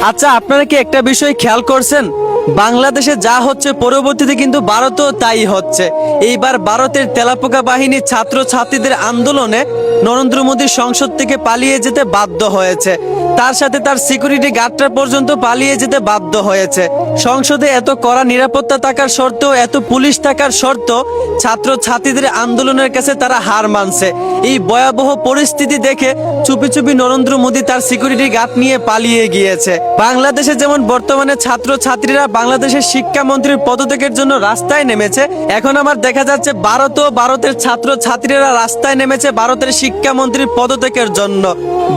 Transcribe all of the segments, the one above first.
আচ্ছা, আপনারা কি একটা বিষয় খেয়াল করছেন? বাংলাদেশে যা হচ্ছে পরবর্তীতে কিন্তু ভারতেও তাই হচ্ছে। এইবার ভারতের তেলাপোকা বাহিনী ছাত্র ছাত্রীদের আন্দোলনে নরেন্দ্র মোদী সংসদ থেকে পালিয়ে যেতে বাধ্য হয়েছে। তার সাথে তার সিকিউরিটি গার্ডরা পর্যন্ত পালিয়ে যেতে বাধ্য হয়েছে। সংসদে এত কড়া নিরাপত্তা থাকার সত্ত্বেও, এত পুলিশ থাকার সত্ত্বেও ছাত্র ছাত্রীদের আন্দোলনের কাছে তারা হার মানছে। এই ভয়াবহ পরিস্থিতি দেখে চুপি চুপি নরেন্দ্র মোদী তার সিকিউরিটি গার্ড নিয়ে পালিয়ে গিয়েছে। বাংলাদেশে যেমন বর্তমানে ছাত্র ছাত্রীরা বাংলাদেশের শিক্ষামন্ত্রীর পদত্যাগের জন্য রাস্তায় নেমেছে, এখন আবার দেখা যাচ্ছে ভারতের ছাত্র ছাত্রীরা রাস্তায় নেমেছে ভারতের শিক্ষামন্ত্রীর পদত্যাগের জন্য।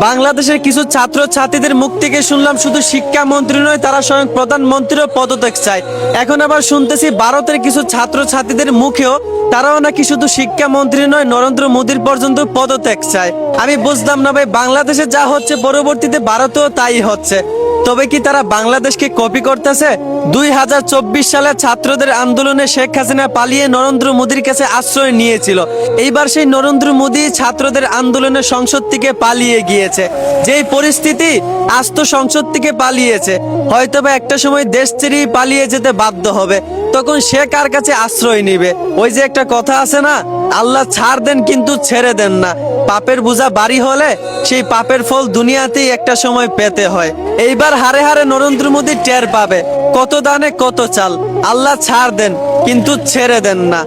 বাংলাদেশের কিছু ছাত্র ছাত্রীদের মুখ থেকে শুনলাম শুধু শিক্ষামন্ত্রী নয়, তারা স্বয়ং প্রধানমন্ত্রীরও পদত্যাগ চায়। এখন আবার শুনতেছি ভারতের কিছু ছাত্র ছাত্রীদের মুখেও তারাও নাকি শুধু শিক্ষামন্ত্রী নয়, নরেন্দ্র মোদীর পর্যন্ত পদত্যাগ চায়। আমি বুঝলাম না ভাই, বাংলাদেশে যা হচ্ছে পরবর্তীতে ভারতেও তাই হচ্ছে। তবে কি তারা বাংলাদেশকে কপি করতেছে? 2024 সালে ছাত্রদের আন্দোলনে শেখ হাসিনা পালিয়ে নরেন্দ্র মোদীর কাছে আশ্রয় নিয়েছিল। এইবার সেই নরেন্দ্র মোদী ছাত্রদের আন্দোলনে সংসদ থেকে পালিয়ে গিয়েছে। যেই পরিস্থিতি, আজ তো সংসদ থেকে পালিয়েছে, হয়তোবা একটা সময় দেশ ছেড়েই পালিয়ে যেতে বাধ্য হবে। তখন সে কার কাছে আশ্রয় নিবে? ওই যে একটা কথা আছে না, আল্লাহ ছাড় দেন কিন্তু ছেড়ে দেন না। পাপের বোঝা ভারী হলে সেই পাপের ফল দুনিয়াতেই একটা সময় পেতে হয়। এইবার হারে হারে নরেন্দ্র মোদী টের পাবে কত দানে কত চাল। আল্লাহ ছাড় দেন কিন্তু ছেড়ে দেন না।